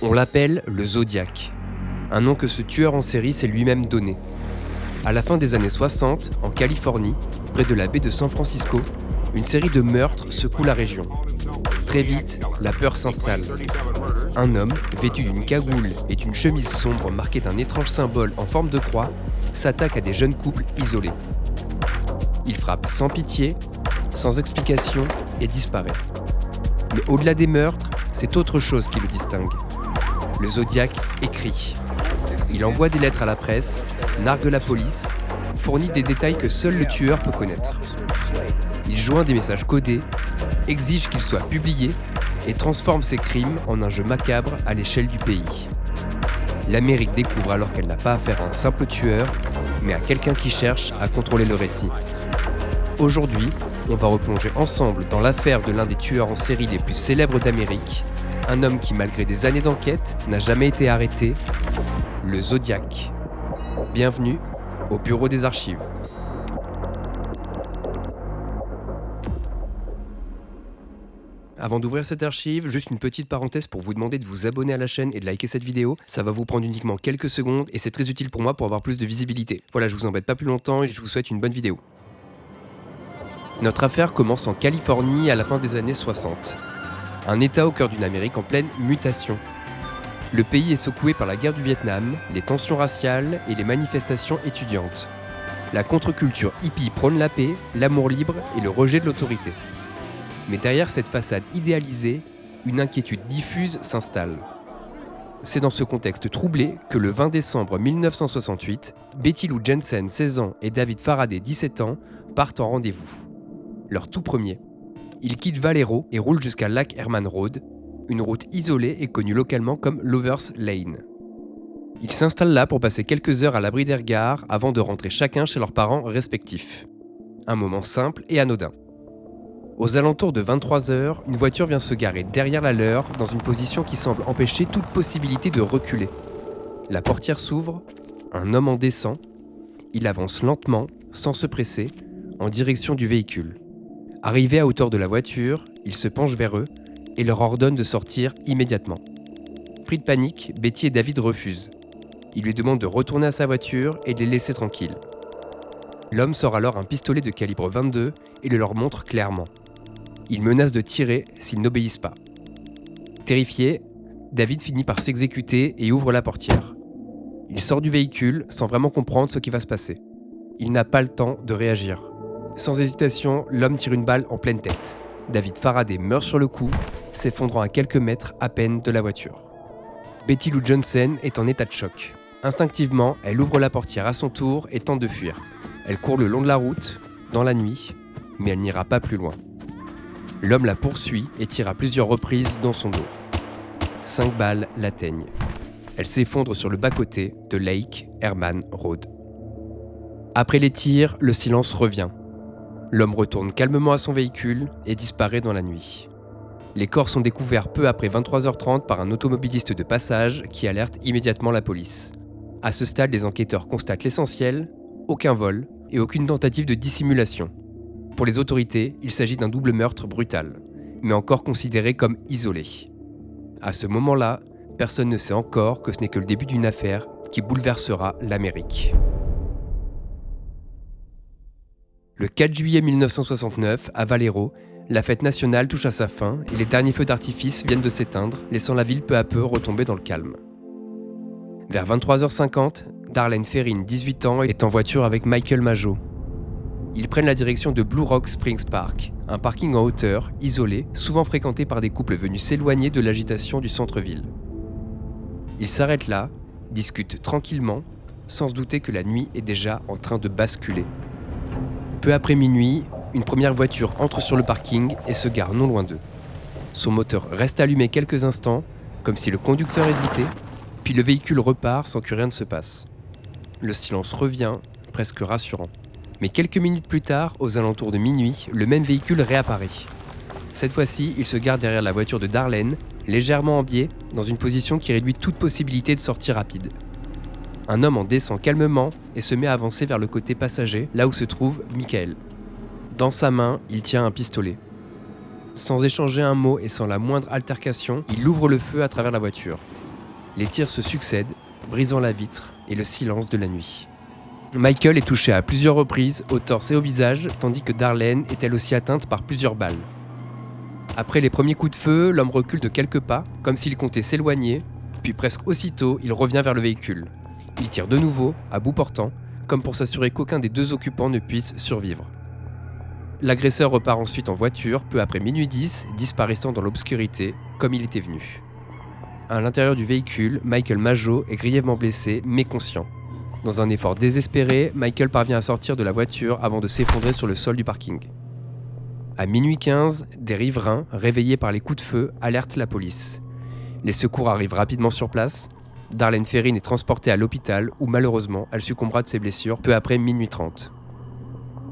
On l'appelle le Zodiac, un nom que ce tueur en série s'est lui-même donné. À la fin des années 60, en Californie, près de la baie de San Francisco, une série de meurtres secoue la région. Très vite, la peur s'installe. Un homme, vêtu d'une cagoule et d'une chemise sombre marquée d'un étrange symbole en forme de croix, s'attaque à des jeunes couples isolés. Il frappe sans pitié, sans explication et disparaît. Mais au-delà des meurtres, c'est autre chose qui le distingue. Le Zodiac écrit. Il envoie des lettres à la presse, nargue la police, fournit des détails que seul le tueur peut connaître. Il joint des messages codés, exige qu'ils soient publiés et transforme ses crimes en un jeu macabre à l'échelle du pays. L'Amérique découvre alors qu'elle n'a pas affaire à un simple tueur, mais à quelqu'un qui cherche à contrôler le récit. Aujourd'hui, on va replonger ensemble dans l'affaire de l'un des tueurs en série les plus célèbres d'Amérique, un homme qui, malgré des années d'enquête, n'a jamais été arrêté, le Zodiac. Bienvenue au Bureau des Archives. Avant d'ouvrir cette archive, juste une petite parenthèse pour vous demander de vous abonner à la chaîne et de liker cette vidéo. Ça va vous prendre uniquement quelques secondes et c'est très utile pour moi pour avoir plus de visibilité. Voilà, je vous embête pas plus longtemps et je vous souhaite une bonne vidéo. Notre affaire commence en Californie à la fin des années 60. Un État au cœur d'une Amérique en pleine mutation. Le pays est secoué par la guerre du Vietnam, les tensions raciales et les manifestations étudiantes. La contre-culture hippie prône la paix, l'amour libre et le rejet de l'autorité. Mais derrière cette façade idéalisée, une inquiétude diffuse s'installe. C'est dans ce contexte troublé que le 20 décembre 1968, Betty Lou Jensen, 16 ans, et David Faraday, 17 ans, partent en rendez-vous. Leur tout premier. Ils quittent Vallejo et roulent jusqu'à Lac Herman Road, une route isolée et connue localement comme Lover's Lane. Ils s'installent là pour passer quelques heures à l'abri des regards avant de rentrer chacun chez leurs parents respectifs. Un moment simple et anodin. Aux alentours de 23h, une voiture vient se garer derrière la leur dans une position qui semble empêcher toute possibilité de reculer. La portière s'ouvre, un homme en descend, il avance lentement, sans se presser, en direction du véhicule. Arrivé à hauteur de la voiture, il se penche vers eux et leur ordonne de sortir immédiatement. Pris de panique, Betty et David refusent. Il lui demande de retourner à sa voiture et de les laisser tranquilles. L'homme sort alors un pistolet de calibre 22 et le leur montre clairement. Il menace de tirer s'ils n'obéissent pas. Terrifié, David finit par s'exécuter et ouvre la portière. Il sort du véhicule sans vraiment comprendre ce qui va se passer. Il n'a pas le temps de réagir. Sans hésitation, l'homme tire une balle en pleine tête. David Faraday meurt sur le coup, s'effondrant à quelques mètres à peine de la voiture. Betty Lou Jensen est en état de choc. Instinctivement, elle ouvre la portière à son tour et tente de fuir. Elle court le long de la route, dans la nuit, mais elle n'ira pas plus loin. L'homme la poursuit et tire à plusieurs reprises dans son dos. 5 balles l'atteignent. Elle s'effondre sur le bas-côté de Lake Herman Road. Après les tirs, le silence revient. L'homme retourne calmement à son véhicule et disparaît dans la nuit. Les corps sont découverts peu après 23h30 par un automobiliste de passage qui alerte immédiatement la police. À ce stade, les enquêteurs constatent l'essentiel, aucun vol et aucune tentative de dissimulation. Pour les autorités, il s'agit d'un double meurtre brutal, mais encore considéré comme isolé. À ce moment-là, personne ne sait encore que ce n'est que le début d'une affaire qui bouleversera l'Amérique. Le 4 juillet 1969, à Vallejo, la fête nationale touche à sa fin et les derniers feux d'artifice viennent de s'éteindre, laissant la ville peu à peu retomber dans le calme. Vers 23h50, Darlene Ferrin, 18 ans, est en voiture avec Michael Mageau. Ils prennent la direction de Blue Rock Springs Park, un parking en hauteur, isolé, souvent fréquenté par des couples venus s'éloigner de l'agitation du centre-ville. Ils s'arrêtent là, discutent tranquillement, sans se douter que la nuit est déjà en train de basculer. Peu après minuit, une première voiture entre sur le parking et se gare non loin d'eux. Son moteur reste allumé quelques instants, comme si le conducteur hésitait, puis le véhicule repart sans que rien ne se passe. Le silence revient, presque rassurant. Mais quelques minutes plus tard, aux alentours de minuit, le même véhicule réapparaît. Cette fois-ci, il se gare derrière la voiture de Darlene, légèrement en biais, dans une position qui réduit toute possibilité de sortie rapide. Un homme en descend calmement et se met à avancer vers le côté passager, là où se trouve Michael. Dans sa main, il tient un pistolet. Sans échanger un mot et sans la moindre altercation, il ouvre le feu à travers la voiture. Les tirs se succèdent, brisant la vitre et le silence de la nuit. Michael est touché à plusieurs reprises, au torse et au visage, tandis que Darlene est elle aussi atteinte par plusieurs balles. Après les premiers coups de feu, l'homme recule de quelques pas, comme s'il comptait s'éloigner, puis presque aussitôt, il revient vers le véhicule. Il tire de nouveau, à bout portant, comme pour s'assurer qu'aucun des deux occupants ne puisse survivre. L'agresseur repart ensuite en voiture, peu après minuit 10, disparaissant dans l'obscurité, comme il était venu. À l'intérieur du véhicule, Michael Mageau est grièvement blessé, mais conscient. Dans un effort désespéré, Michael parvient à sortir de la voiture avant de s'effondrer sur le sol du parking. À minuit 15, des riverains, réveillés par les coups de feu, alertent la police. Les secours arrivent rapidement sur place. Darlene Ferrin est transportée à l'hôpital où malheureusement elle succombera de ses blessures peu après minuit 30.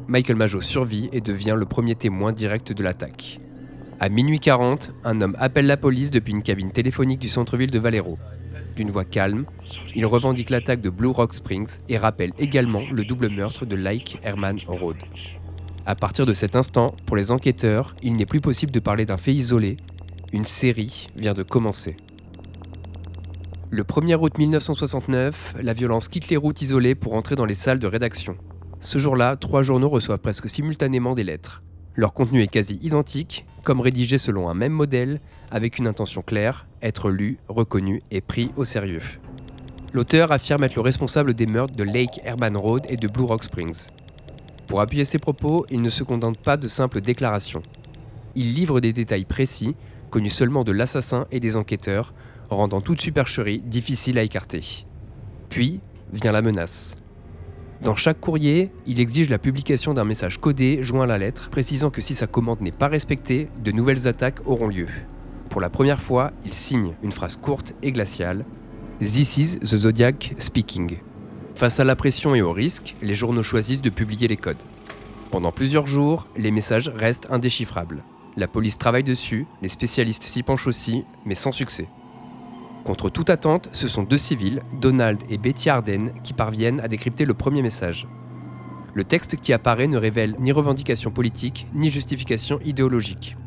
Michael Mageau survit et devient le premier témoin direct de l'attaque. À minuit 40, un homme appelle la police depuis une cabine téléphonique du centre-ville de Valero. D'une voix calme, il revendique l'attaque de Blue Rock Springs et rappelle également le double meurtre de Lake Herman Road. À partir de cet instant, pour les enquêteurs, il n'est plus possible de parler d'un fait isolé. Une série vient de commencer. Le 1er août 1969, la violence quitte les routes isolées pour entrer dans les salles de rédaction. Ce jour-là, 3 journaux reçoivent presque simultanément des lettres. Leur contenu est quasi identique, comme rédigé selon un même modèle, avec une intention claire, être lu, reconnu et pris au sérieux. L'auteur affirme être le responsable des meurtres de Lake Herman Road et de Blue Rock Springs. Pour appuyer ses propos, il ne se contente pas de simples déclarations. Il livre des détails précis, connus seulement de l'assassin et des enquêteurs, rendant toute supercherie difficile à écarter. Puis vient la menace. Dans chaque courrier, il exige la publication d'un message codé joint à la lettre, précisant que si sa commande n'est pas respectée, de nouvelles attaques auront lieu. Pour la première fois, il signe une phrase courte et glaciale « This is the Zodiac speaking ». Face à la pression et au risque, les journaux choisissent de publier les codes. Pendant plusieurs jours, les messages restent indéchiffrables. La police travaille dessus, les spécialistes s'y penchent aussi, mais sans succès. Contre toute attente, ce sont 2 civils, Donald et Betty Arden, qui parviennent à décrypter le premier message. Le texte qui apparaît ne révèle ni revendication politique, ni justification idéologique.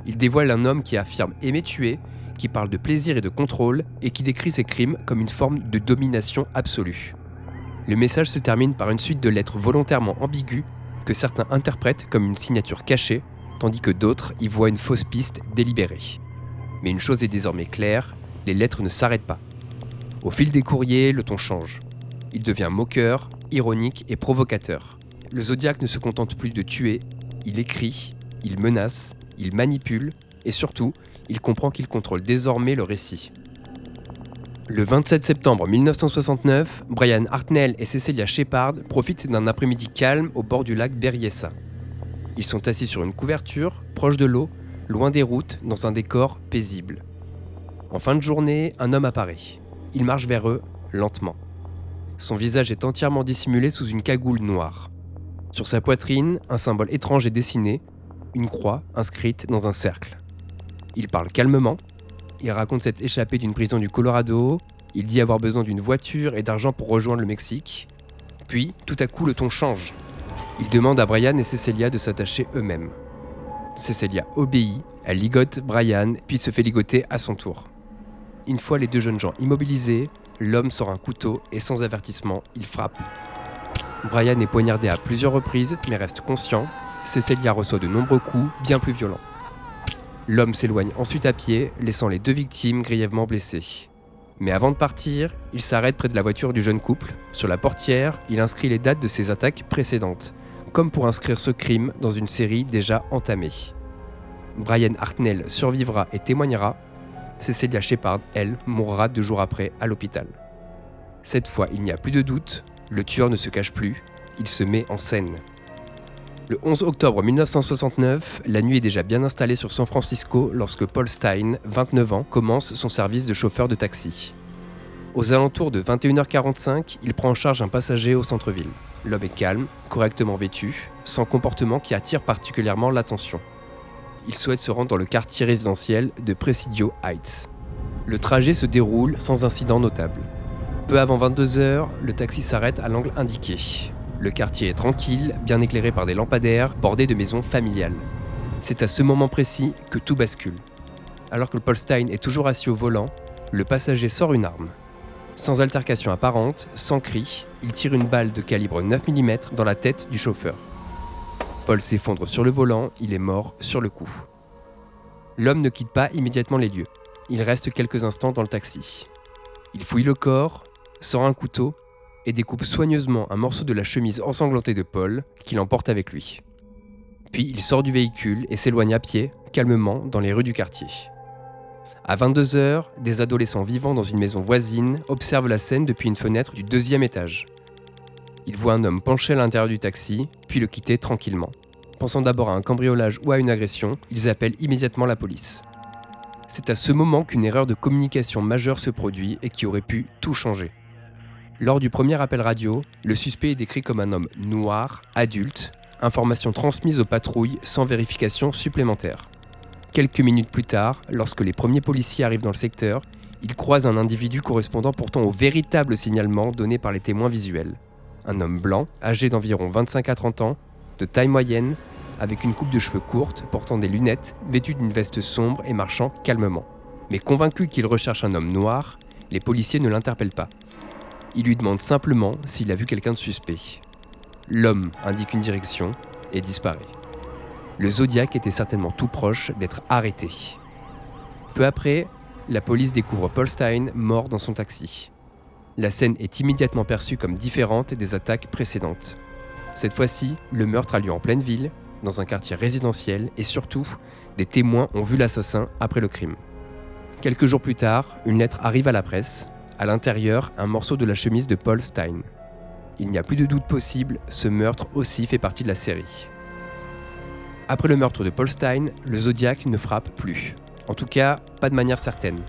Il dévoile un homme qui affirme aimer tuer, qui parle de plaisir et de contrôle, et qui décrit ses crimes comme une forme de domination absolue. Le message se termine par une suite de lettres volontairement ambiguës, que certains interprètent comme une signature cachée, tandis que d'autres y voient une fausse piste délibérée. Mais une chose est désormais claire, les lettres ne s'arrêtent pas. Au fil des courriers, le ton change. Il devient moqueur, ironique et provocateur. Le Zodiac ne se contente plus de tuer, il écrit, il menace, il manipule, et surtout, il comprend qu'il contrôle désormais le récit. Le 27 septembre 1969, Brian Hartnell et Cecelia Shepard profitent d'un après-midi calme au bord du lac Berryessa. Ils sont assis sur une couverture, proche de l'eau, loin des routes, dans un décor paisible. En fin de journée, un homme apparaît. Il marche vers eux, lentement. Son visage est entièrement dissimulé sous une cagoule noire. Sur sa poitrine, un symbole étrange est dessiné, une croix inscrite dans un cercle. Il parle calmement. Il raconte s'être échappé d'une prison du Colorado. Il dit avoir besoin d'une voiture et d'argent pour rejoindre le Mexique. Puis, tout à coup, le ton change. Il demande à Brian et Cecelia de s'attacher eux-mêmes. Cecelia obéit, elle ligote Brian, puis se fait ligoter à son tour. Une fois les 2 jeunes gens immobilisés, l'homme sort un couteau et sans avertissement, il frappe. Brian est poignardé à plusieurs reprises, mais reste conscient. Cecelia reçoit de nombreux coups, bien plus violents. L'homme s'éloigne ensuite à pied, laissant les 2 victimes grièvement blessées. Mais avant de partir, il s'arrête près de la voiture du jeune couple. Sur la portière, il inscrit les dates de ses attaques précédentes, comme pour inscrire ce crime dans une série déjà entamée. Brian Hartnell survivra et témoignera. Cecelia Shepard, elle, mourra 2 jours après à l'hôpital. Cette fois, il n'y a plus de doute, le tueur ne se cache plus, il se met en scène. Le 11 octobre 1969, la nuit est déjà bien installée sur San Francisco lorsque Paul Stein, 29 ans, commence son service de chauffeur de taxi. Aux alentours de 21h45, il prend en charge un passager au centre-ville. L'homme est calme, correctement vêtu, sans comportement qui attire particulièrement l'attention. Il souhaite se rendre dans le quartier résidentiel de Presidio Heights. Le trajet se déroule sans incident notable. Peu avant 22h, le taxi s'arrête à l'angle indiqué. Le quartier est tranquille, bien éclairé par des lampadaires, bordé de maisons familiales. C'est à ce moment précis que tout bascule. Alors que Paul Stein est toujours assis au volant, le passager sort une arme. Sans altercation apparente, sans cri, il tire une balle de calibre 9 mm dans la tête du chauffeur. Paul s'effondre sur le volant, il est mort sur le coup. L'homme ne quitte pas immédiatement les lieux. Il reste quelques instants dans le taxi. Il fouille le corps, sort un couteau et découpe soigneusement un morceau de la chemise ensanglantée de Paul qu'il emporte avec lui. Puis il sort du véhicule et s'éloigne à pied, calmement, dans les rues du quartier. À 22h, des adolescents vivant dans une maison voisine observent la scène depuis une fenêtre du 2e étage. Ils voient un homme penché à l'intérieur du taxi, puis le quitter tranquillement. Pensant d'abord à un cambriolage ou à une agression, ils appellent immédiatement la police. C'est à ce moment qu'une erreur de communication majeure se produit et qui aurait pu tout changer. Lors du premier appel radio, le suspect est décrit comme un homme noir, adulte, information transmise aux patrouilles sans vérification supplémentaire. Quelques minutes plus tard, lorsque les premiers policiers arrivent dans le secteur, ils croisent un individu correspondant pourtant au véritable signalement donné par les témoins visuels. Un homme blanc, âgé d'environ 25 à 30 ans, de taille moyenne, avec une coupe de cheveux courte, portant des lunettes, vêtu d'une veste sombre et marchant calmement. Mais convaincus qu'il recherche un homme noir, les policiers ne l'interpellent pas. Ils lui demandent simplement s'il a vu quelqu'un de suspect. L'homme indique une direction et disparaît. Le Zodiac était certainement tout proche d'être arrêté. Peu après, la police découvre Paul Stine mort dans son taxi. La scène est immédiatement perçue comme différente des attaques précédentes. Cette fois-ci, le meurtre a lieu en pleine ville, dans un quartier résidentiel, et surtout, des témoins ont vu l'assassin après le crime. Quelques jours plus tard, une lettre arrive à la presse. À l'intérieur, un morceau de la chemise de Paul Stine. Il n'y a plus de doute possible, ce meurtre aussi fait partie de la série. Après le meurtre de Paul Stine, le Zodiac ne frappe plus. En tout cas, pas de manière certaine.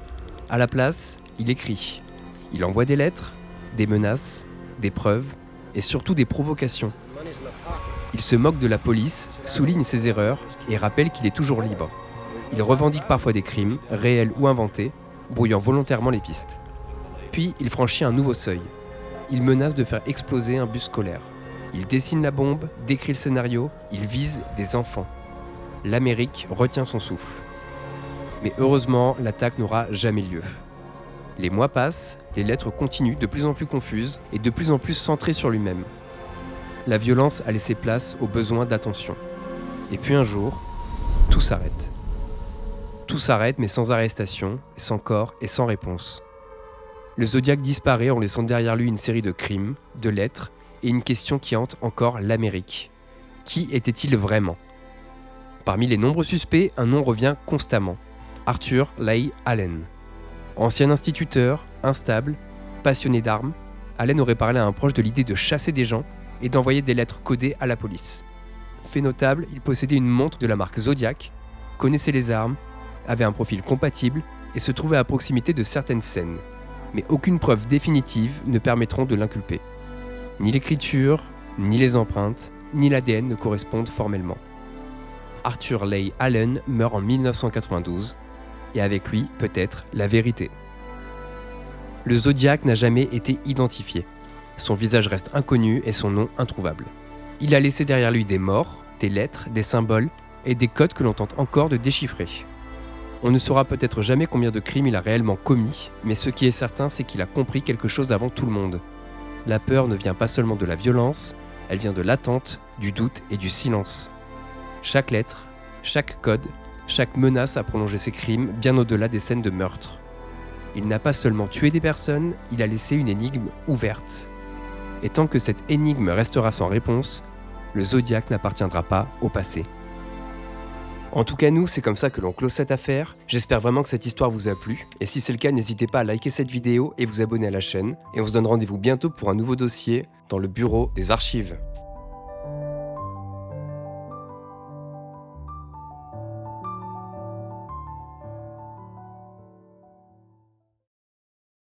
À la place, il écrit. Il envoie des lettres, des menaces, des preuves et surtout des provocations. Il se moque de la police, souligne ses erreurs et rappelle qu'il est toujours libre. Il revendique parfois des crimes, réels ou inventés, brouillant volontairement les pistes. Puis il franchit un nouveau seuil. Il menace de faire exploser un bus scolaire. Il dessine la bombe, décrit le scénario, il vise des enfants. L'Amérique retient son souffle. Mais heureusement, l'attaque n'aura jamais lieu. Les mois passent, les lettres continuent de plus en plus confuses et de plus en plus centrées sur lui-même. La violence a laissé place au besoin d'attention. Et puis un jour, tout s'arrête. Tout s'arrête mais sans arrestation, sans corps et sans réponse. Le Zodiac disparaît en laissant derrière lui une série de crimes, de lettres et une question qui hante encore l'Amérique. Qui était-il vraiment ? Parmi les nombreux suspects, un nom revient constamment. Arthur Leigh Allen. Ancien instituteur, instable, passionné d'armes, Allen aurait parlé à un proche de l'idée de chasser des gens et d'envoyer des lettres codées à la police. Fait notable, il possédait une montre de la marque Zodiac, connaissait les armes, avait un profil compatible et se trouvait à proximité de certaines scènes. Mais aucune preuve définitive ne permettront de l'inculper. Ni l'écriture, ni les empreintes, ni l'ADN ne correspondent formellement. Arthur Leigh Allen meurt en 1992, et avec lui, peut-être, la vérité. Le Zodiac n'a jamais été identifié. Son visage reste inconnu et son nom introuvable. Il a laissé derrière lui des morts, des lettres, des symboles et des codes que l'on tente encore de déchiffrer. On ne saura peut-être jamais combien de crimes il a réellement commis, mais ce qui est certain, c'est qu'il a compris quelque chose avant tout le monde. La peur ne vient pas seulement de la violence, elle vient de l'attente, du doute et du silence. Chaque lettre, chaque code, chaque menace a prolongé ses crimes bien au-delà des scènes de meurtre. Il n'a pas seulement tué des personnes, il a laissé une énigme ouverte. Et tant que cette énigme restera sans réponse, le Zodiac n'appartiendra pas au passé. En tout cas, nous, c'est comme ça que l'on close cette affaire. J'espère vraiment que cette histoire vous a plu. Et si c'est le cas, n'hésitez pas à liker cette vidéo et vous abonner à la chaîne. Et on se donne rendez-vous bientôt pour un nouveau dossier dans le bureau des archives.